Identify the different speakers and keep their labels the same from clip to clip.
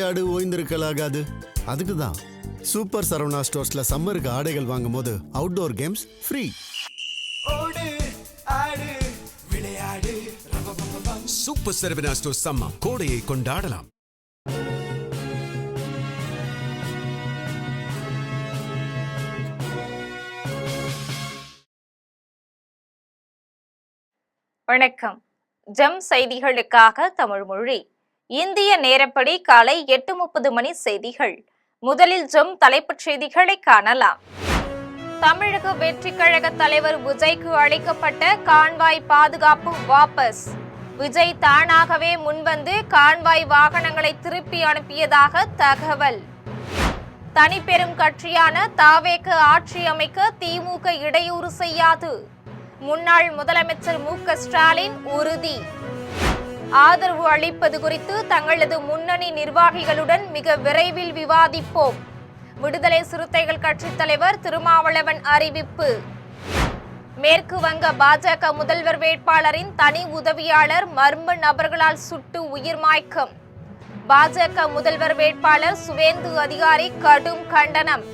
Speaker 1: விளையாடு ஓய்ந்திருக்கலாகாது. அதுக்கு தான் சூப்பர் சரவணா ஸ்டோர்ஸ்ல சம்மருக்கு ஆடைகள் வாங்கும் போது outdoor games free.
Speaker 2: Super Saravana stores summer கோடையை கொண்டாடலாம்.
Speaker 3: வணக்கம். ஜெம் செய்திகளுக்காக தமிழ் மொழி. இந்திய நேரப்படி காலை 8:30 மணி செய்திகள். முதலில் ஜெம் தலைப்புச் செய்திகளை காணலாம். தமிழக வெற்றி கழக தலைவர் விஜய்க்கு அளிக்கப்பட்ட கான்வாய் பாதுகாப்பு வாபஸ். விஜய் தானாகவே முன்வந்து கான்வாய் வாகனங்களை திருப்பி அனுப்பியதாக தகவல். தனிப்பெரும் கட்சியான தாவேக ஆட்சி அமைக்க திமுக இடையூறு செய்யாது. முன்னாள் முதலமைச்சர் மு.க. ஸ்டாலின் உறுதி. ஆதரவு அளிப்பது குறித்து தங்களது முன்னணி நிர்வாகிகளுடன் மிக விரைவில் விவாதிப்போம். விடுதலை சிறுத்தைகள் கட்சித் தலைவர் திருமாவளவன் அறிவிப்பு. மேற்கு வங்க பாஜக முதல்வர் வேட்பாளரின் தனி உதவியாளர் மர்ம நபர்களால் சுட்டு உயிர் மாய்க்கம். பாஜக முதல்வர் வேட்பாளர் சுவேந்து அதிகாரி கடும் கண்டனம்.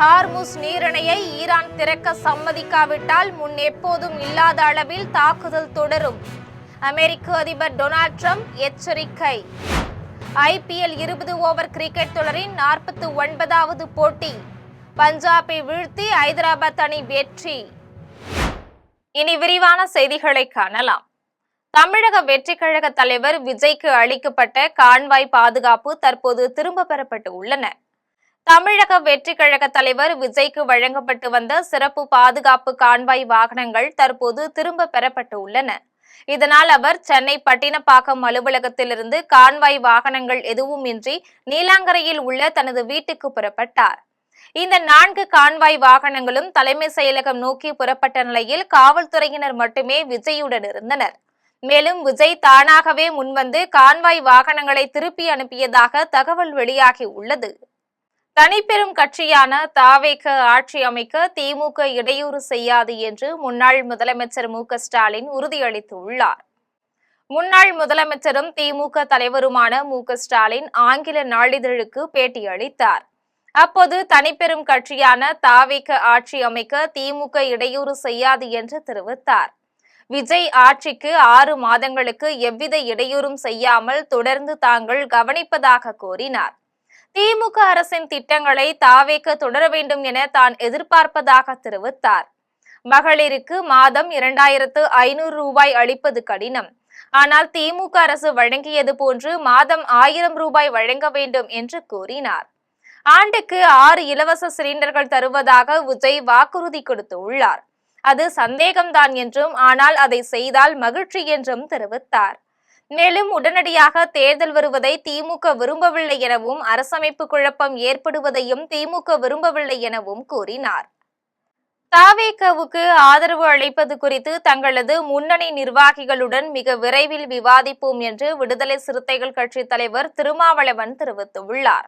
Speaker 3: ஹார்முஸ் நீரிணையை ஈரான் திறக்க சம்மதிக்காவிட்டால் முன் எப்போதும் இல்லாத அளவில் தாக்குதல் தொடரும். அமெரிக்க அதிபர் டொனால்ட் ட்ரம்ப் எச்சரிக்கை. IPL 20 ஓவர் கிரிக்கெட் தொடரின் 49வது போட்டி. பஞ்சாபை வீழ்த்தி ஐதராபாத் அணி வெற்றி. இனி விரிவான செய்திகளை காணலாம். தமிழக வெற்றி கழக தலைவர் விஜய்க்கு அளிக்கப்பட்ட கான்வாய் பாதுகாப்பு தற்போது திரும்ப பெறப்பட்டு உள்ளன. தமிழக வெற்றி கழக தலைவர் விஜய்க்கு வழங்கப்பட்டு வந்த சிறப்பு பாதுகாப்பு கான்வாய் வாகனங்கள் தற்போது திரும்ப பெறப்பட்டு உள்ளன. இதனால் அவர் சென்னை பட்டினப்பாக்கம் அலுவலகத்திலிருந்து கான்வாய் வாகனங்கள் எதுவுமின்றி நீலாங்கரையில் உள்ள தனது வீட்டுக்கு புறப்பட்டார். இந்த 4 கான்வாய் வாகனங்களும் தலைமை செயலகம் நோக்கி புறப்பட்ட நிலையில் காவல்துறையினர் மட்டுமே விஜயுடன் இருந்தனர். மேலும் விஜய் தானாகவே முன்வந்து கான்வாய் வாகனங்களை திருப்பி அனுப்பியதாக தகவல் வெளியாகி உள்ளது. தனிப்பெரும் கட்சியான தாவேக ஆட்சி அமைக்க திமுக இடையூறு செய்யாது என்று முன்னாள் முதலமைச்சர் மு.க. ஸ்டாலின் உறுதியளித்துள்ளார். முன்னாள் முதலமைச்சரும் திமுக தலைவருமான மு.க. ஸ்டாலின் ஆங்கில நாளிதழுக்கு பேட்டி அளித்தார். அப்போது தனிப்பெரும் கட்சியான தாவேக ஆட்சி அமைக்க திமுக இடையூறு செய்யாது என்று தெரிவித்தார். விஜய் ஆட்சிக்கு 6 மாதங்களுக்கு எவ்வித இடையூறும் செய்யாமல் தொடர்ந்து தாங்கள் கவனிப்பதாக கூறினார். திமுக அரசின் திட்டங்களை தாவேக தொடர வேண்டும் என தான் எதிர்பார்ப்பதாக தெரிவித்தார். மகளிருக்கு மாதம் 2500 ரூபாய் அளிப்பது கடினம். ஆனால் திமுக அரசு வழங்கியது போன்று மாதம் 1000 ரூபாய் வழங்க வேண்டும் என்று கூறினார். ஆண்டுக்கு 6 இலவச சிலிண்டர்கள் தருவதாக விஜய் வாக்குறுதி கொடுத்துள்ளார். அது சந்தேகம்தான் என்றும், ஆனால் அதை செய்தால் மகிழ்ச்சி என்றும் தெரிவித்தார். மேலும் உடனடியாக தேர்தல் வருவதை திமுக விரும்பவில்லை எனவும், அரசமைப்பு குழப்பம் ஏற்படுவதையும் திமுக விரும்பவில்லை எனவும் கூறினார். தாவேகவுக்கு ஆதரவு அளிப்பது குறித்து தங்களது முன்னணி நிர்வாகிகளுடன் மிக விரைவில் விவாதிப்போம் என்று விடுதலை சிறுத்தைகள் கட்சி தலைவர் திருமாவளவன் தெரிவித்துள்ளார்.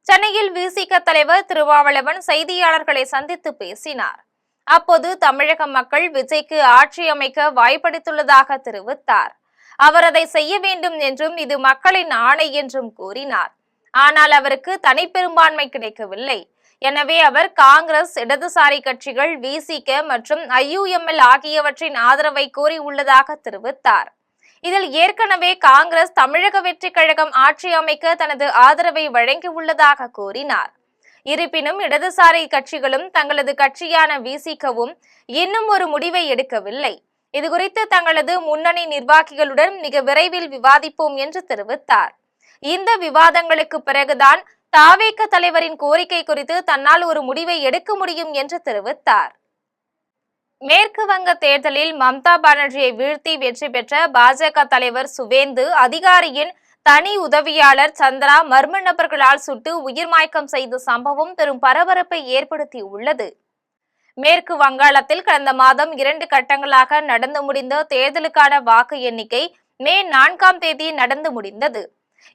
Speaker 3: சென்னையில் விசிக தலைவர் திருமாவளவன் செய்தியாளர்களை சந்தித்து பேசினார். அப்போது தமிழக மக்கள் விஜய்க்கு ஆட்சி அமைக்க வாய்ப்பளித்துள்ளதாக தெரிவித்தார். அவர் அதை செய்ய வேண்டும் என்றும், இது மக்களின் ஆணை என்றும் கூறினார். ஆனால் அவருக்கு தனிப்பெரும்பான்மை கிடைக்கவில்லை. எனவே அவர் காங்கிரஸ், இடதுசாரி கட்சிகள், விசிக மற்றும் IUML ஆகியவற்றின் ஆதரவை கோரியுள்ளதாக தெரிவித்தார். இதில் ஏற்கனவே காங்கிரஸ் தமிழக வெற்றி கழகம் ஆட்சி அமைக்க தனது ஆதரவை வழங்கியுள்ளதாக கூறினார். இருப்பினும் இடதுசாரி கட்சிகளும் தங்களது கட்சியான விசிகவும் இன்னும் ஒரு முடிவை எடுக்கவில்லை. இதுகுறித்து தங்களது முன்னணி நிர்வாகிகளுடன் மிக விரைவில் விவாதிப்போம் என்று தெரிவித்தார். இந்த விவாதங்களுக்கு பிறகுதான் தாவேக தலைவரின் கோரிக்கை குறித்து தன்னால் ஒரு முடிவை எடுக்க முடியும் என்று தெரிவித்தார். மேற்கு வங்க தேர்தலில் மம்தா பானர்ஜியை வீழ்த்தி வெற்றி பெற்ற பாஜக தலைவர் சுவேந்து அதிகாரியின் தனி உதவியாளர் சந்திரா மர்ம நபர்களால் சுட்டு உயிர் மாய்க்கம் செய்த சம்பவம் பெரும் பரபரப்பை ஏற்படுத்தி உள்ளது. மேற்கு வங்காளத்தில் கடந்த மாதம் 2 கட்டங்களாக நடந்து முடிந்த தேர்தலுக்கான வாக்கு எண்ணிக்கை மே 4ஆம் தேதி நடந்து முடிந்தது.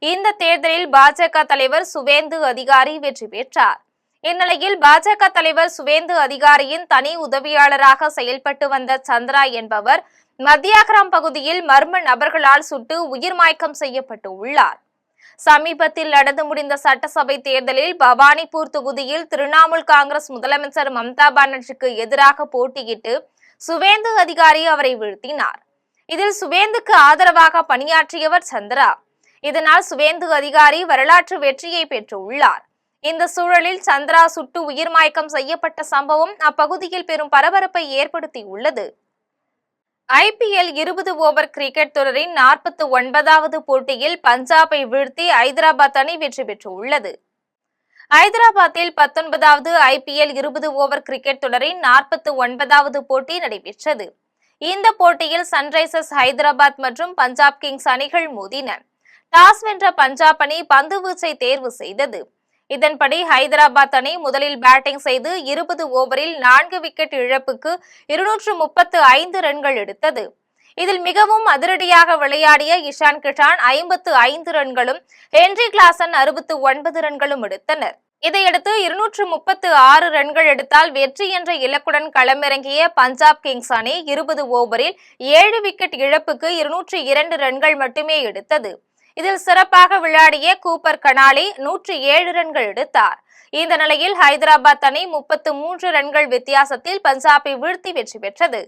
Speaker 3: இந்த தேர்தலில் பாஜக தலைவர் சுவேந்து அதிகாரி வெற்றி பெற்றார். இந்நிலையில் பாஜக தலைவர் சுவேந்து அதிகாரியின் தனி உதவியாளராக செயல்பட்டு வந்த சந்திரா என்பவர் மத்தியாகிராம் பகுதியில் மர்ம நபர்களால் சுட்டு உயிர் மாய்க்கம் செய்யப்பட்டு உள்ளார். சமீபத்தில் நடந்து முடிந்த சட்டசபை தேர்தலில் பவானிபூர் தொகுதியில் திரிணாமுல் காங்கிரஸ் முதலமைச்சர் மம்தா பானர்ஜிக்கு எதிராக போட்டியிட்டு சுவேந்து அதிகாரி அவரை வீழ்த்தினார். இதில் சுவேந்துக்கு ஆதரவாக பணியாற்றியவர் சந்திரா. இதனால் சுவேந்து அதிகாரி வரலாற்று வெற்றியை பெற்றுள்ளார். இந்த சூழலில் சந்திரா சுட்டு உயிர் மயக்கம் செய்யப்பட்ட சம்பவம் அப்பகுதியில் பெரும் பரபரப்பை ஏற்படுத்தியுள்ளது. IPL 20 ஓவர் கிரிக்கெட் தொடரின் 49வது போட்டியில் பஞ்சாபை வீழ்த்தி ஐதராபாத் அணி வெற்றி பெற்றுள்ளது. ஐதராபாத்தில் 19வது IPL 20 ஓவர் கிரிக்கெட் தொடரின் 49வது போட்டி நடைபெற்றது. இந்த போட்டியில் சன்ரைசர்ஸ் ஹைதராபாத் மற்றும் பஞ்சாப் கிங்ஸ் அணிகள் மோதின. டாஸ் வென்ற பஞ்சாப் அணி பந்து வீச்சை தேர்வு செய்தது. இதன்படி ஹைதராபாத் அணி முதலில் பேட்டிங் செய்து 20 ஓவரில் 4 விக்கெட் இழப்புக்கு 235 ரன்கள் எடுத்தது. இதில் மிகவும் அதிரடியாக விளையாடிய இஷான் கிஷான் 55 ரன்களும், ஹென்றி கிளாசன் 69 ரன்களும் எடுத்தனர். இதையடுத்து 236 ரன்கள் எடுத்தால் வெற்றி என்ற இலக்குடன் களமிறங்கிய பஞ்சாப் கிங்ஸ் அணி 20 ஓவரில் 7 விக்கெட் இழப்புக்கு 202 ரன்கள் மட்டுமே எடுத்தது. இதில் சிறப்பாக விளையாடிய கூப்பர் கனாலி 107 ரன்கள் எடுத்தார். இந்த நிலையில் ஹைதராபாத் அணி 33 ரன்கள் வித்தியாசத்தில் பஞ்சாபை வீழ்த்தி வெற்றி பெற்றது.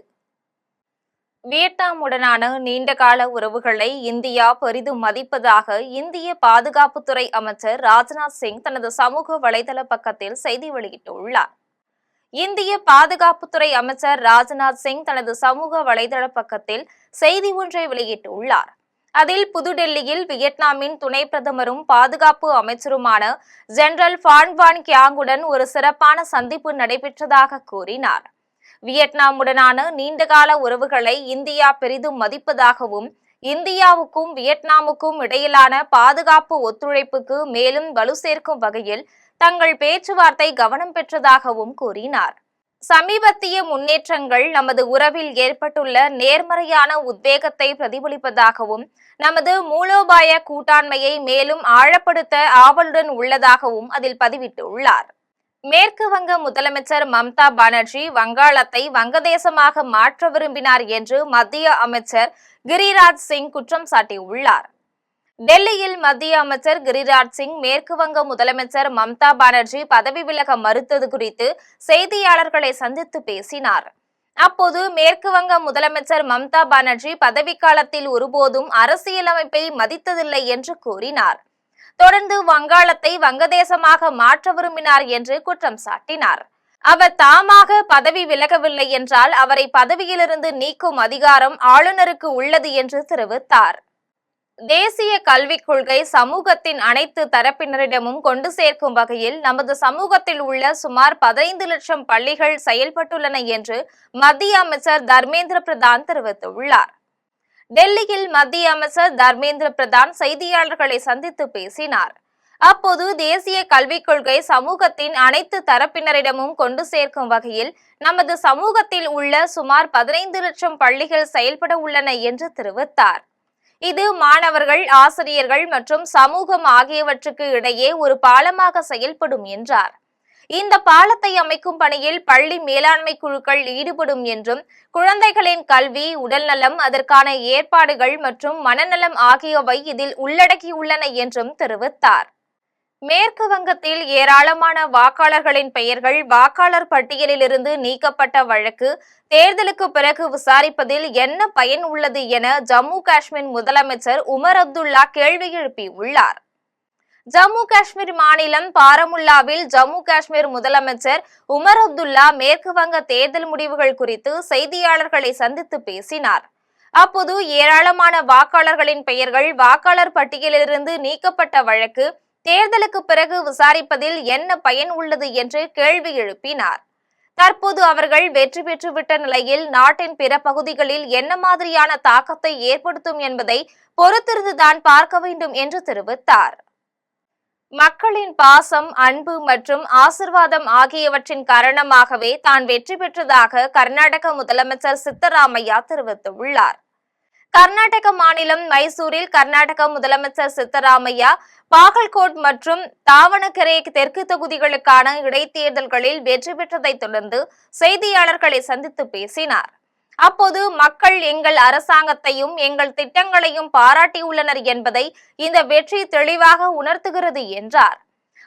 Speaker 3: வியட்நாமுடனான நீண்டகால உறவுகளை இந்தியா பெரிதும் மதிப்பதாக இந்திய பாதுகாப்புத்துறை அமைச்சர் ராஜ்நாத் சிங் தனது சமூக வலைதள பக்கத்தில் செய்தி வெளியிட்டுள்ளார். இந்திய பாதுகாப்புத்துறை அமைச்சர் ராஜ்நாத் சிங் தனது சமூக வலைதள பக்கத்தில் செய்தி ஒன்றை வெளியிட்டுள்ளார். அதில் புதுடெல்லியில் வியட்நாமின் துணை பிரதமரும் பாதுகாப்பு அமைச்சருமான ஜெனரல் பான் வான் கியாங்குடன் ஒரு சிறப்பான சந்திப்பு நடைபெற்றதாக கூறினார். வியட்நாமுடனான நீண்டகால உறவுகளை இந்தியா பெரிதும் மதிப்பதாகவும் இந்தியாவுக்கும் வியட்நாமுக்கும் இடையிலான பாதுகாப்பு ஒத்துழைப்புக்கு மேலும் வலு சேர்க்கும் வகையில் தங்கள் பேச்சுவார்த்தை கவனம் பெற்றதாகவும் கூறினார். சமீபத்திய முன்னேற்றங்கள் நமது உறவில் ஏற்பட்டுள்ள நேர்மறையான உத்வேகத்தை பிரதிபலிப்பதாகவும் நமது மூலோபாய கூட்டாண்மையை மேலும் ஆழப்படுத்த ஆவலுடன் உள்ளதாகவும் அதில் பதிவிட்டுள்ளார். மேற்கு வங்க முதலமைச்சர் மம்தா பானர்ஜி வங்காளத்தை வங்கதேசமாக மாற்ற விரும்பினார் என்று மத்திய அமைச்சர் கிரிராஜ் சிங் குற்றம் சாட்டியுள்ளார். டெல்லியில் மத்திய அமைச்சர் கிரிராஜ் சிங் மேற்கு வங்க முதலமைச்சர் மம்தா பானர்ஜி பதவி விலக மறுத்தது குறித்து செய்தியாளர்களை சந்தித்து பேசினார். அப்போது மேற்கு வங்க முதலமைச்சர் மம்தா பானர்ஜி பதவிக்காலத்தில் ஒருபோதும் அரசியலமைப்பை மதித்ததில்லை என்று கூறினார். தொடர்ந்து வங்காளத்தை வங்கதேசமாக மாற்ற விரும்பினார் என்று குற்றம் சாட்டினார். அவர் தாமாக பதவி விலகவில்லை என்றால் அவரை பதவியிலிருந்து நீக்கும் அதிகாரம் ஆளுநருக்கு உள்ளது என்று தெரிவித்தார். தேசிய கல்விக் கொள்கை சமூகத்தின் அனைத்து தரப்பினரிடமும் கொண்டு சேர்க்கும் வகையில் நமது சமூகத்தில் உள்ள சுமார் 15 லட்சம் பள்ளிகள் செயல்பட்டுள்ளன என்று மத்திய அமைச்சர் தர்மேந்திர பிரதான் தெரிவித்துள்ளார். டெல்லியில் மத்திய அமைச்சர் தர்மேந்திர பிரதான் செய்தியாளர்களை சந்தித்து பேசினார். அப்போது தேசிய கல்விக் கொள்கை சமூகத்தின் அனைத்து தரப்பினரிடமும் கொண்டு சேர்க்கும் வகையில் நமது சமூகத்தில் உள்ள சுமார் 15 லட்சம் பள்ளிகள் செயல்பட உள்ளன என்று தெரிவித்தார். இது மாணவர்கள், ஆசிரியர்கள் மற்றும் சமூகம் ஆகியவற்றுக்கு இடையே ஒரு பாலமாக செயல்படும் என்றார். இந்த பாலத்தை அமைக்கும் பணியில் பள்ளி மேலாண்மை குழுக்கள் ஈடுபடும் என்றும் குழந்தைகளின் கல்வி, உடல்நலம், அதற்கான ஏற்பாடுகள் மற்றும் மனநலம் ஆகியவை இதில் உள்ளடக்கியுள்ளன என்றும் தெரிவித்தார். மேற்கு வங்கத்தில் ஏராளமான வாக்காளர்களின் பெயர்கள் வாக்காளர் பட்டியலிலிருந்து நீக்கப்பட்ட வழக்கு தேர்தலுக்கு பிறகு விசாரிப்பதில் என்ன பயன் உள்ளது என ஜம்மு காஷ்மீர் முதலமைச்சர் உமர் அப்துல்லா கேள்வி எழுப்பியுள்ளார். ஜம்மு காஷ்மீர் மாநிலம் பாரமுல்லாவில் ஜம்மு காஷ்மீர் முதலமைச்சர் உமர் அப்துல்லா மேற்கு வங்க தேர்தல் முடிவுகள் குறித்து செய்தியாளர்களை சந்தித்து பேசினார். அப்போது ஏராளமான வாக்காளர்களின் பெயர்கள் வாக்காளர் பட்டியலிலிருந்து நீக்கப்பட்ட வழக்கு தேர்தலுக்கு பிறகு விசாரிப்பதில் என்ன பயன் உள்ளது என்று கேள்வி எழுப்பினார். தற்போது அவர்கள் வெற்றி பெற்றுவிட்ட நிலையில் நாட்டின் பிற பகுதிகளில் என்ன மாதிரியான தாக்கத்தை ஏற்படுத்தும் என்பதை பொறுத்திருந்துதான் பார்க்க வேண்டும் என்று தெரிவித்தார். மக்களின் பாசம், அன்பு மற்றும் ஆசிர்வாதம் ஆகியவற்றின் காரணமாகவே தான் வெற்றி பெற்றதாக கர்நாடக முதலமைச்சர் சித்தராமையா தெரிவித்துள்ளார். கர்நாடக மாநிலம் மைசூரில் கர்நாடக முதலமைச்சர் சித்தராமையா பாகல்கோட் மற்றும் தாவணகெரே தெற்கு தொகுதிகளுக்கான இடைத்தேர்தல்களில் வெற்றி பெற்றதை தொடர்ந்து செய்தியாளர்களை சந்தித்து பேசினார். அப்போது மக்கள் எங்கள் அரசாங்கத்தையும் எங்கள் திட்டங்களையும் பாராட்டியுள்ளனர் என்பதை இந்த வெற்றி தெளிவாக உணர்த்துகிறது என்றார்.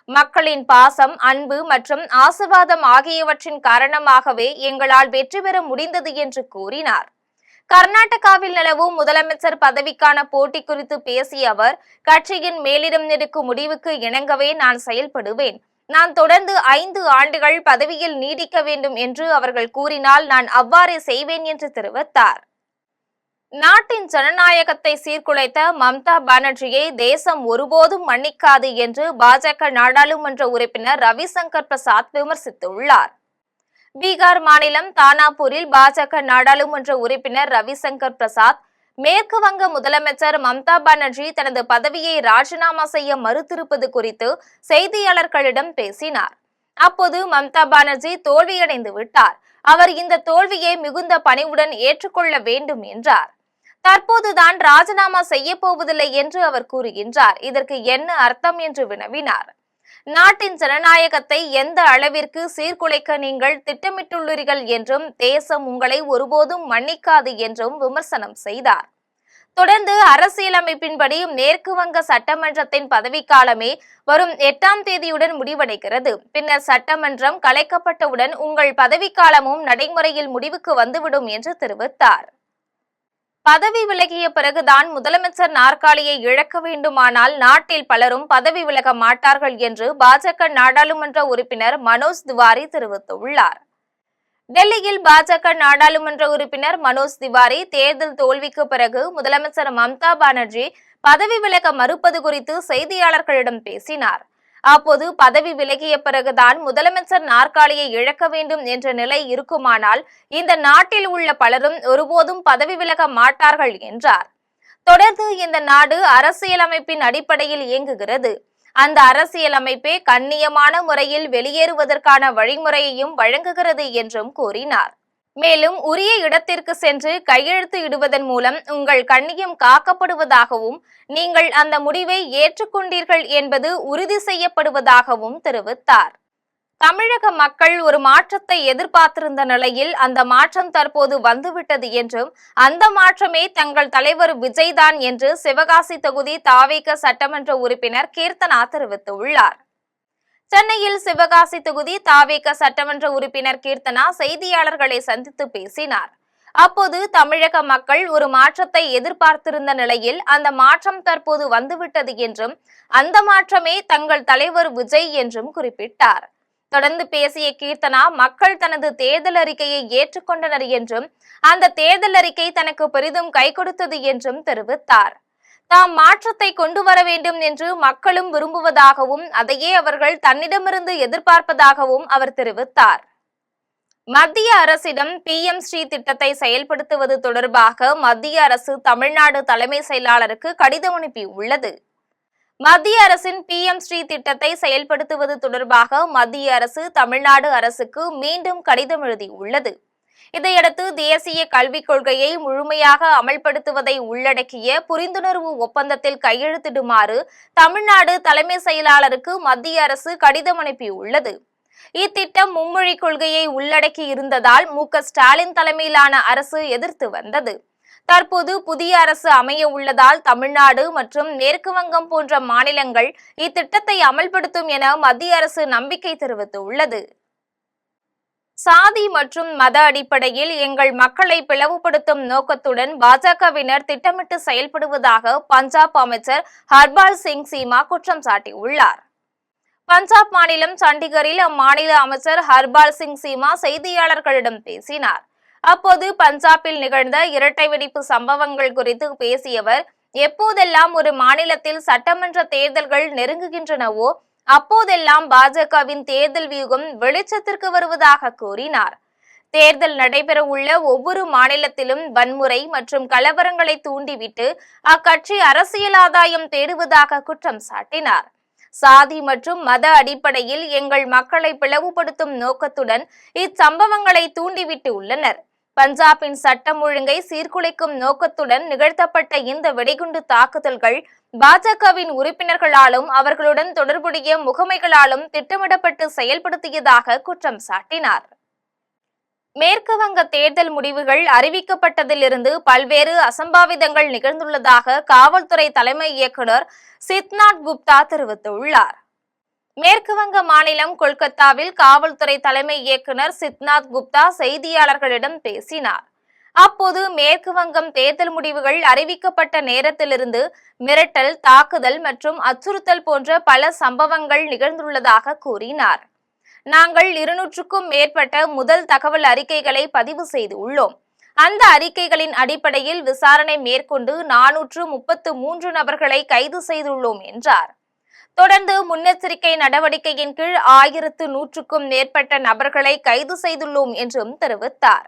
Speaker 3: மக்களின் பாசம், அன்பு மற்றும் ஆசீர்வாதம் ஆகியவற்றின் காரணமாகவே எங்களால் வெற்றி பெற முடிந்தது என்று கூறினார். கர்நாடகாவில் நிலவும் முதலமைச்சர் பதவிக்கான போட்டி குறித்து பேசிய அவர், கட்சியின் மேலிடம் எடுக்கும் முடிவுக்கு இணங்கவே நான் செயல்படுவேன். நான் தொடர்ந்து 5 ஆண்டுகள் பதவியில் நீடிக்க வேண்டும் என்று அவர்கள் கூறினால் நான் அவ்வாறே செய்வேன் என்று தெரிவித்தார். நாட்டின் ஜனநாயகத்தை சீர்குலைத்த மம்தா பானர்ஜியை தேசம் ஒருபோதும் மன்னிக்காது என்று பாஜக நாடாளுமன்ற உறுப்பினர் ரவிசங்கர் பிரசாத் விமர்சித்துள்ளார். பீகார் மாநிலம் தானாபூரில் பாஜக நாடாளுமன்ற உறுப்பினர் ரவிசங்கர் பிரசாத், மேற்கு வங்க முதலமைச்சர் மம்தா பானர்ஜி தனது பதவியை ராஜினாமா செய்ய மறுத்திருப்பது குறித்து செய்தியாளர்களிடம் பேசினார். அப்போது மம்தா பானர்ஜி தோல்வியடைந்து விட்டார். அவர் இந்த தோல்வியை மிகுந்த பணிவுடன் ஏற்றுக்கொள்ள வேண்டும் என்றார். தற்போதுதான் ராஜினாமா செய்ய போவதில்லை என்று அவர் கூறுகின்றார். இதற்கு என்ன அர்த்தம் என்று வினவினார். நாட்டின் ஜனநாயகத்தை எந்த அளவிற்கு சீர்குலைக்க நீங்கள் திட்டமிட்டுள்ளீர்கள் என்றும் தேசம் உங்களை ஒருபோதும் மன்னிக்காது என்றும் விமர்சனம் செய்தார். தொடர்ந்து அரசியலமைப்பின்படி மேற்கு வங்க சட்டமன்றத்தின் பதவிக்காலமே வரும் 8ஆம் தேதியுடன் முடிவடைகிறது. பின்னர் சட்டமன்றம் கலைக்கப்பட்டவுடன் உங்கள் பதவிக்காலமும் நடைமுறையில் முடிவுக்கு வந்துவிடும் என்று தெரிவித்தார். பதவி விலகிய பிறகுதான் முதலமைச்சர் நாற்காலியை இழக்க வேண்டுமானால் நாட்டில் பலரும் பதவி விலக மாட்டார்கள் என்று பாஜக நாடாளுமன்ற உறுப்பினர் மனோஜ் திவாரி தெரிவித்துள்ளார். டெல்லியில் பாஜக நாடாளுமன்ற உறுப்பினர் மனோஜ் திவாரி தேர்தல் தோல்விக்கு பிறகு முதலமைச்சர் மம்தா பானர்ஜி பதவி விலக மறுப்பது குறித்து செய்தியாளர்களிடம் பேசினார். அப்போது பதவி விலகிய பிறகுதான் முதலமைச்சர் நாற்காலியை இழக்க வேண்டும் என்ற நிலை இருக்குமானால் இந்த நாட்டில் உள்ள பலரும் ஒருபோதும் பதவி விலக மாட்டார்கள் என்றார். தொடர்ந்து இந்த நாடு அரசியலமைப்பின் அடிப்படையில் இயங்குகிறது. அந்த அரசியலமைப்பே கண்ணியமான முறையில் வெளியேறுவதற்கான வழிமுறையையும் வழங்குகிறது என்றும் கூறினார். மேலும் உரிய இடத்திற்கு சென்று கையெழுத்து இடுவதன் மூலம் உங்கள் கண்ணியம் காக்கப்படுவதாகவும் நீங்கள் அந்த முடிவை ஏற்றுக்கொண்டீர்கள் என்பது உறுதி செய்யப்படுவதாகவும் தெரிவித்தார். தமிழக மக்கள் ஒரு மாற்றத்தை எதிர்பார்த்திருந்த நிலையில் அந்த மாற்றம் தற்போது வந்துவிட்டது என்றும் அந்த மாற்றமே தங்கள் தலைவர் விஜய் தான் என்று சிவகாசி தொகுதி தாவேக சட்டமன்ற உறுப்பினர் கீர்த்தனா தெரிவித்துள்ளார். சென்னையில் சிவகாசி தொகுதி தாவேக சட்டமன்ற உறுப்பினர் கீர்த்தனா செய்தியாளர்களை சந்தித்து பேசினார். அப்போது தமிழக மக்கள் ஒரு மாற்றத்தை எதிர்பார்த்திருந்த நிலையில் அந்த மாற்றம் தற்போது வந்துவிட்டது என்றும் அந்த மாற்றமே தங்கள் தலைவர் விஜய் என்றும் குறிப்பிட்டார். தொடர்ந்து பேசிய கீர்த்தனா, மக்கள் தனது தேர்தல் அறிக்கையை ஏற்றுக்கொண்டனர் என்றும் அந்த தேர்தல் அறிக்கை தனக்கு பெரிதும் கை கொடுத்தது என்றும் தெரிவித்தார். தாம் மாற்றத்தை கொண்டு வர வேண்டும் என்று மக்களும் விரும்புவதாகவும் அதையே அவர்கள் தன்னிடமிருந்து எதிர்பார்ப்பதாகவும் அவர் தெரிவித்தார். மத்திய அரசிடம் PM ஸ்ரீ திட்டத்தை செயல்படுத்துவது தொடர்பாக மத்திய அரசு தமிழ்நாடு தலைமை செயலாளருக்கு கடிதம் அனுப்பியுள்ளது. மத்திய அரசின் PM ஸ்ரீ திட்டத்தை செயல்படுத்துவது தொடர்பாக மத்திய அரசு தமிழ்நாடு அரசுக்கு மீண்டும் கடிதம் எழுதியுள்ளது. இதையடுத்து தேசிய கல்விக் கொள்கையை முழுமையாக அமல்படுத்துவதை உள்ளடக்கிய புரிந்துணர்வு ஒப்பந்தத்தில் கையெழுத்திடுமாறு தமிழ்நாடு தலைமை செயலாளருக்கு மத்திய அரசு கடிதம் அனுப்பியுள்ளது. இத்திட்டம் மும்மொழி கொள்கையை உள்ளடக்கி இருந்ததால் MK ஸ்டாலின் தலைமையிலான அரசு எதிர்த்து வந்தது. தற்போது புதிய அரசு அமைய உள்ளதால் தமிழ்நாடு மற்றும் மேற்கு வங்கம் போன்ற மாநிலங்கள் இத்திட்டத்தை அமல்படுத்தும் என மத்திய அரசு நம்பிக்கை தெரிவித்துள்ளது. சாதி மற்றும் மத அடிப்படையில் எங்கள் மக்களை பிளவுபடுத்தும் நோக்கத்துடன் பாஜகவினர் திட்டமிட்டு செயல்படுவதாக பஞ்சாப் அமைச்சர் ஹர்பால் சிங் சீமா குற்றம் சாட்டியுள்ளார். பஞ்சாப் மாநிலம் சண்டிகரில் அம்மாநில அமைச்சர் ஹர்பால் சிங் சீமா செய்தியாளர்களிடம் பேசினார். அப்போது பஞ்சாபில் நிகழ்ந்த இரட்டை வெடிப்பு சம்பவங்கள் குறித்து பேசியவர், எப்போதெல்லாம் ஒரு மாநிலத்தில் சட்டமன்ற தேர்தல்கள் நெருங்குகின்றனவோ அப்போதெல்லாம் பாஜகவின் தேர்தல் வியூகம் வெளிச்சத்திற்கு வருவதாக கூறினார். தேர்தல் நடைபெற உள்ள ஒவ்வொரு மாநிலத்திலும் வன்முறை மற்றும் கலவரங்களை தூண்டிவிட்டு அக்கட்சி அரசியல் ஆதாயம் தேடுவதாக குற்றம் சாட்டினார். சாதி மற்றும் மத அடிப்படையில் எங்கள் மக்களை பிளவுபடுத்தும் நோக்கத்துடன் இச்சம்பவங்களை தூண்டிவிட்டு உள்ளனர். பஞ்சாபின் சட்டம் ஒழுங்கை சீர்குலைக்கும் நோக்கத்துடன் நிகழ்த்தப்பட்ட இந்த வெடிகுண்டு தாக்குதல்கள் பாஜகவின் உறுப்பினர்களாலும் அவர்களுடன் தொடர்புடைய முகமைகளாலும் திட்டமிடப்பட்டு செயல்படுத்தியதாக குற்றம் சாட்டினார். மேற்கு வங்க தேர்தல் முடிவுகள் அறிவிக்கப்பட்டதிலிருந்து பல்வேறு அசம்பாவிதங்கள் நிகழ்ந்துள்ளதாக காவல்துறை தலைமை இயக்குனர் சித்நாத் குப்தா தெரிவித்துள்ளார். மேற்கு வங்க மாநிலம் கொல்கத்தாவில் காவல்துறை தலைமை இயக்குனர் சித்நாத் குப்தா செய்தியாளர்களிடம் பேசினார். அப்போது மேற்கு வங்கம் தேர்தல் முடிவுகள் அறிவிக்கப்பட்ட நேரத்திலிருந்து மிரட்டல், தாக்குதல் மற்றும் அச்சுறுத்தல் போன்ற பல சம்பவங்கள் நிகழ்ந்துள்ளதாக கூறினார். நாங்கள் 200க்கும் மேற்பட்ட முதல் தகவல் அறிக்கைகளை பதிவு செய்துள்ளோம். அந்த அறிக்கைகளின் அடிப்படையில் விசாரணை மேற்கொண்டு 433 நபர்களை கைது செய்துள்ளோம் என்றார். தொடர்ந்து முன்னெச்சரிக்கை நடவடிக்கையின் கீழ் 1100க்கும் மேற்பட்ட நபர்களை கைது செய்துள்ளோம் என்றும் தெரிவித்தார்.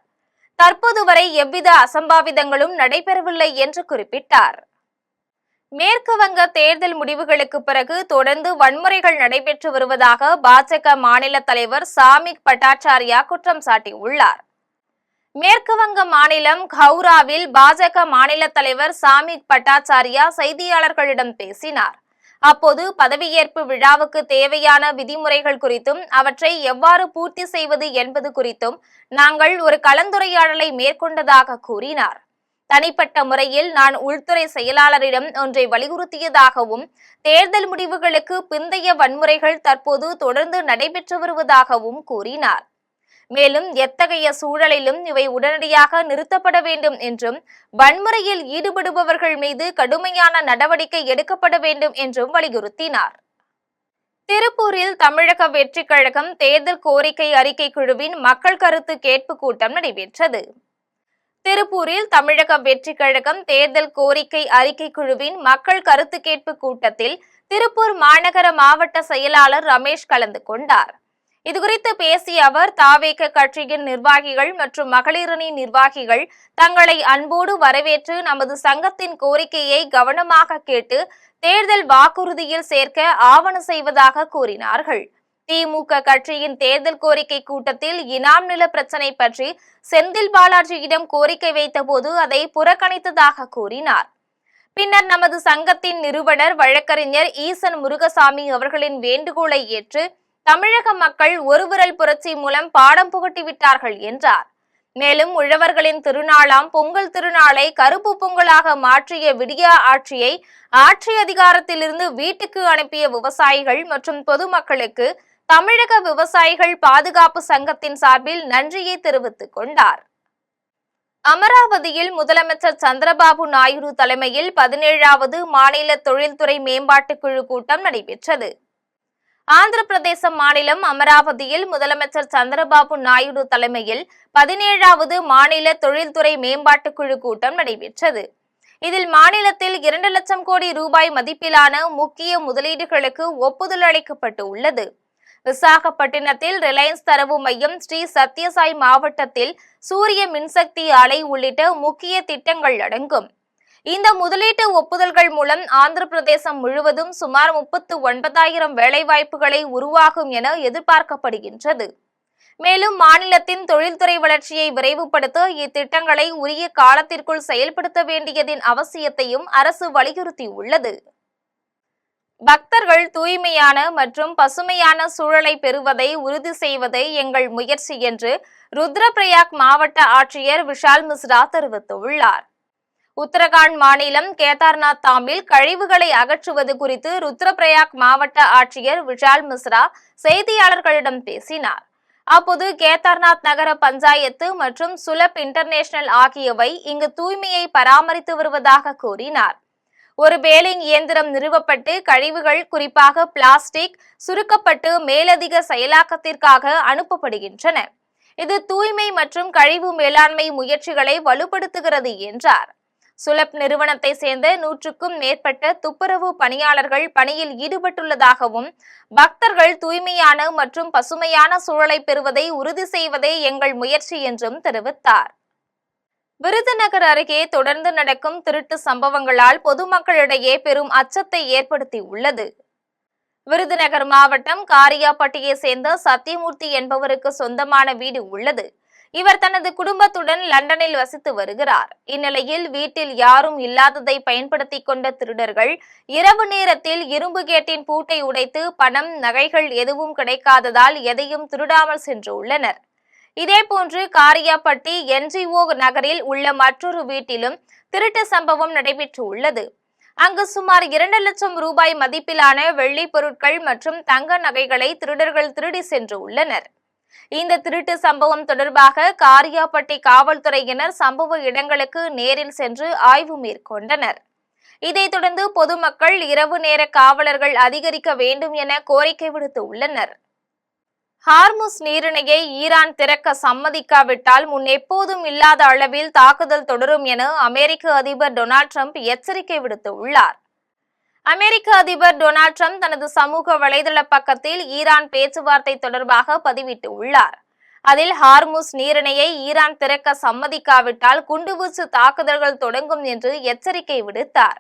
Speaker 3: தற்போது வரை எவ்வித அசம்பாவிதங்களும் நடைபெறவில்லை என்று குறிப்பிட்டார். மேற்கு வங்க தேர்தல் முடிவுகளுக்கு பிறகு தொடர்ந்து வன்முறைகள் நடைபெற்று வருவதாக பாஜக மாநில தலைவர் சாமிக் பட்டாச்சார்யா குற்றம் சாட்டியுள்ளார். மேற்கு வங்க மாநிலம் ஹவுராவில் பாஜக மாநில தலைவர் சாமிக் பட்டாச்சார்யா செய்தியாளர்களிடம் பேசினார். அப்போது பதவியேற்பு விழாவுக்கு தேவையான விதிமுறைகள் குறித்தும் அவற்றை எவ்வாறு பூர்த்தி செய்வது என்பது குறித்தும் நாங்கள் ஒரு கலந்துரையாடலை மேற்கொண்டதாக கூறினார். தனிப்பட்ட முறையில் நான் உள்துறை செயலாளரிடம் ஒன்றை வலியுறுத்தியதாகவும் தேர்தல் முடிவுகளுக்கு பிந்தைய வன்முறைகள் தற்போது தொடர்ந்து நடைபெற்று வருவதாகவும் கூறினார். மேலும் எத்தகைய சூழலிலும் இவை உடனடியாக நிறுத்தப்பட வேண்டும் என்றும் வன்முறையில் ஈடுபடுபவர்கள் மீது கடுமையான நடவடிக்கை எடுக்கப்பட வேண்டும் என்றும் வலியுறுத்தினார். திருப்பூரில் தமிழக வெற்றிக் கழகம் தேர்தல் கோரிக்கை அறிக்கை குழுவின் மக்கள் கருத்து கேட்பு கூட்டம் நடைபெற்றது. திருப்பூரில் தமிழக வெற்றிக் கழகம் தேர்தல் கோரிக்கை அறிக்கை குழுவின் மக்கள் கருத்து கேட்பு கூட்டத்தில் திருப்பூர் மாநகர மாவட்ட செயலாளர் ரமேஷ் கலந்து கொண்டார். இதுகுறித்து பேசிய அவர், தாவேக கட்சியின் நிர்வாகிகள் மற்றும் மகளிரணி நிர்வாகிகள் தங்களை அன்போடு வரவேற்று நமது சங்கத்தின் கோரிக்கையை கவனமாக கேட்டு தேர்தல் வாக்குறுதியில் சேர்க்க ஆவண செய்வதாக கூறினார்கள். திமுக கட்சியின் தேர்தல் கோரிக்கை கூட்டத்தில் இனாம் நில பிரச்சினை பற்றி செந்தில் பாலாஜியிடம் கோரிக்கை வைத்தபோது அதை புறக்கணித்ததாக கூறினார். பின்னர் நமது சங்கத்தின் நிறுவனர் வழக்கறிஞர் ஈசன் முருகசாமி அவர்களின் வேண்டுகோளை ஏற்று தமிழக மக்கள் ஒருவிரல் புரட்சி மூலம் பாடம் புகட்டிவிட்டார்கள் என்றார். மேலும் உழவர்களின் திருநாளாம் பொங்கல் திருநாளை கருப்பு பொங்கலாக மாற்றிய விடியா ஆட்சியை ஆட்சி அதிகாரத்திலிருந்து வீட்டுக்கு அனுப்பிய விவசாயிகள் மற்றும் பொதுமக்களுக்கு தமிழக விவசாயிகள் பாதுகாப்பு சங்கத்தின் சார்பில் நன்றியை தெரிவித்துக் கொண்டார். அமராவதியில் முதலமைச்சர் சந்திரபாபு நாயுடு தலைமையில் 17வது மாநில தொழில்துறை மேம்பாட்டு குழு கூட்டம் நடைபெற்றது. ஆந்திர பிரதேசம் மாநிலம் அமராவதியில் முதலமைச்சர் சந்திரபாபு நாயுடு தலைமையில் 17வது மாநில தொழில்துறை மேம்பாட்டு குழு கூட்டம் நடைபெற்றது. இதில் மாநிலத்தில் 2 லட்சம் கோடி ரூபாய் மதிப்பிலான முக்கிய முதலீடுகளுக்கு ஒப்புதல் அளிக்கப்பட்டு உள்ளது. விசாகப்பட்டினத்தில் ரிலையன்ஸ் தரவு மையம், ஸ்ரீ சத்யசாய் மாவட்டத்தில் சூரிய மின்சக்தி ஆலை உள்ளிட்ட முக்கிய திட்டங்கள் அடங்கும். இந்த முதலீட்டு ஒப்புதல்கள் மூலம் ஆந்திர பிரதேசம் முழுவதும் சுமார் 39,000 வேலைவாய்ப்புகளை உருவாகும் என எதிர்பார்க்கப்படுகின்றது. மேலும் மாநிலத்தின் தொழில்துறை வளர்ச்சியை விரைவுபடுத்த இத்திட்டங்களை உரிய காலத்திற்குள் செயல்படுத்த வேண்டியதின் அவசியத்தையும் அரசு வலியுறுத்தியுள்ளது. பக்தர்கள் தூய்மையான மற்றும் பசுமையான சூழலை பெறுவதை உறுதி செய்வதே எங்கள் முயற்சி என்று ருத்ரபிரயாக் மாவட்ட ஆட்சியர் விஷால் மிஸ்ரா தெரிவித்துள்ளார். உத்தரகாண்ட் மாநிலம் கேதார்நாத் தாமில் கழிவுகளை அகற்றுவது குறித்து ருத்ரபிரயாக் மாவட்ட ஆட்சியர் விஷால் மிஸ்ரா செய்தியாளர்களிடம் பேசினார். அப்போது கேதார்நாத் நகர பஞ்சாயத்து மற்றும் சுலப் இன்டர்நேஷனல் ஆகியவை இங்கு தூய்மையை பராமரித்து வருவதாக கூறினார். ஒரு பேலிங் இயந்திரம் நிறுவப்பட்டு கழிவுகள், குறிப்பாக பிளாஸ்டிக், சுருக்கப்பட்டு மேலதிக செயலாக்கத்திற்காக அனுப்பப்படுகின்றன. இது தூய்மை மற்றும் கழிவு மேலாண்மை முயற்சிகளை வலுப்படுத்துகிறது என்றார். சுலப் நிறுவனத்தை சேர்ந்த 100க்கும் மேற்பட்ட துப்புரவு பணியாளர்கள் பணியில் ஈடுபட்டுள்ளதாகவும் பக்தர்கள் தூய்மையான மற்றும் பசுமையான சூழலை பெறுவதை உறுதி செய்வதே எங்கள் முயற்சி என்றும் தெரிவித்தார். விருதுநகர் அருகே தொடர்ந்து நடக்கும் திருட்டு சம்பவங்களால் பொதுமக்களிடையே பெரும் அச்சத்தை ஏற்படுத்தியுள்ளது. விருதுநகர் மாவட்டம் காரியாபட்டியை சேர்ந்த சத்தியமூர்த்தி என்பவருக்கு சொந்தமான வீடு உள்ளது. இவர் தனது குடும்பத்துடன் லண்டனில் வசித்து வருகிறார். இந்நிலையில் வீட்டில் யாரும் இல்லாததை பயன்படுத்திக் கொண்ட திருடர்கள் இரவு நேரத்தில் இரும்பு கேட்டின் பூட்டை உடைத்து பணம், நகைகள் எதுவும் கிடைக்காததால் எதையும் திருடாமல் சென்றுள்ளனர். இதேபோன்று காரியாபட்டி NGO நகரில் உள்ள மற்றொரு வீட்டிலும் திருட்டு சம்பவம் நடைபெற்று உள்ளது. அங்கு சுமார் 2 லட்சம் ரூபாய் மதிப்பிலான வெள்ளி பொருட்கள் மற்றும் தங்க நகைகளை திருடர்கள் திருடி சென்று உள்ளனர். இந்த திருட்டு சம்பவம் தொடர்பாக காரியாபட்டி காவல்துறையினர் சம்பவ இடங்களுக்கு நேரில் சென்று ஆய்வு மேற்கொண்டனர். இதைத் தொடர்ந்து பொதுமக்கள் இரவு நேர காவலர்கள் அதிகரிக்க வேண்டும் என கோரிக்கை விடுத்து உள்ளனர். ஹார்முஸ் நீரிணையை ஈரான் திறக்க சம்மதிக்காவிட்டால் முன் எப்போதும் இல்லாத அளவில் தாக்குதல் தொடரும் என அமெரிக்க அதிபர் டொனால்ட் ட்ரம்ப் எச்சரிக்கை விடுத்துள்ளார். அமெரிக்க அதிபர் டொனால்ட் ட்ரம்ப் தனது சமூக வலைதள பக்கத்தில் ஈரான் பேச்சுவார்த்தை தொடர்பாக பதிவிட்டுள்ளார். அதில் ஹார்முஸ் நீரிணையை ஈரான் திறக்க சம்மதிக்காவிட்டால் குண்டுவீச்சு தாக்குதல்கள் தொடங்கும் என்று எச்சரிக்கை விடுத்தார்.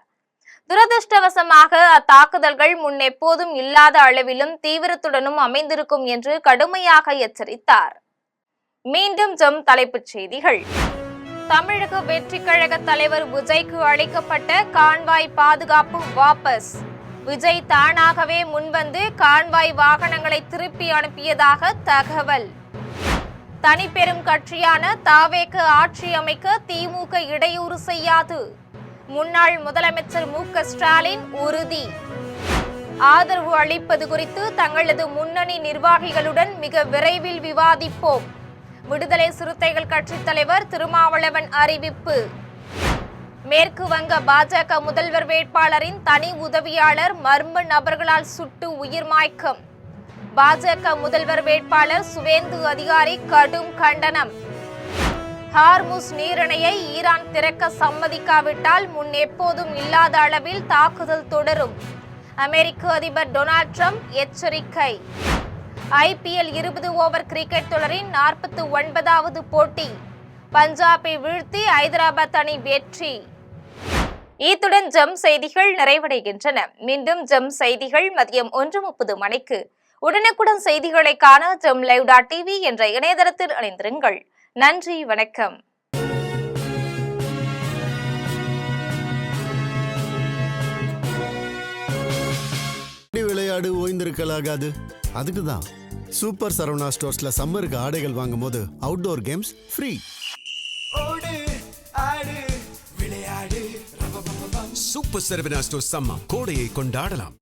Speaker 3: துரதிருஷ்டவசமாக அத்தாக்குதல்கள் முன் எப்போதும் இல்லாத அளவிலும் தீவிரத்துடனும் அமைந்திருக்கும் என்று கடுமையாக எச்சரித்தார். மீண்டும் ஜம் தலைப்புச் செய்திகள். தமிழக வெற்றி கழக தலைவர் விஜய்க்கு அளிக்கப்பட்ட கான்வாய் பாதுகாப்பு வாபஸ். விஜய் தானாகவே முன்வந்து கான்வாய் வாகனங்களை திருப்பி அனுப்பியதாக தகவல். தனிப்பெரும் கட்சியான தாவேக ஆட்சி அமைக்க திமுக இடையூறு செய்யாது. முன்னாள் முதலமைச்சர் மு.க.ஸ்டாலின் உறுதி. ஆதரவு அளிப்பது குறித்து தங்களது முன்னணி நிர்வாகிகளுடன் மிக விரைவில் விவாதிப்போம். விடுதலை சிறுத்தைகள் கட்சித் தலைவர் திருமாவளவன் அறிவிப்பு. மேற்கு வங்க பாஜக முதல்வர் வேட்பாளரின் தனி உதவியாளர் மர்ம நபர்களால் சுட்டு உயிர் மாய்க்கம். பாஜக முதல்வர் வேட்பாளர் சுவேந்து அதிகாரி கடும் கண்டனம். ஹார்முஸ் நீரிணையை ஈரான் திறக்க சம்மதிக்காவிட்டால் முன் எப்போதும் இல்லாத அளவில் தாக்குதல் தொடரும். அமெரிக்க அதிபர் டொனால்ட் ட்ரம்ப் எச்சரிக்கை. IPL 20 ஓவர் கிரிக்கெட் தொடரின் 49வது போட்டி. பஞ்சாபை வீழ்த்தி ஐதராபாத் அணி வெற்றி. இத்துடன் ஜம் செய்திகள் நிறைவடைகின்றன. மீண்டும் ஜம் செய்திகள் மதியம் 1:30 மணிக்கு. உடனுக்குடன் செய்திகளை காண jamlive.tv என்ற இணையதளத்தில் இணைந்திருங்கள். நன்றி, வணக்கம்.
Speaker 1: விளையாடு ஓய்ந்திருக்கலாகாது. அதுக்கு தான் சூப்பர் சரவணா ஸ்டோர்ஸ்ல சம்மருக்கு ஆடைகள் வாங்கும் போது outdoor games free.
Speaker 2: Super Saravana stores summer கோடையை கொண்டாடலாம்.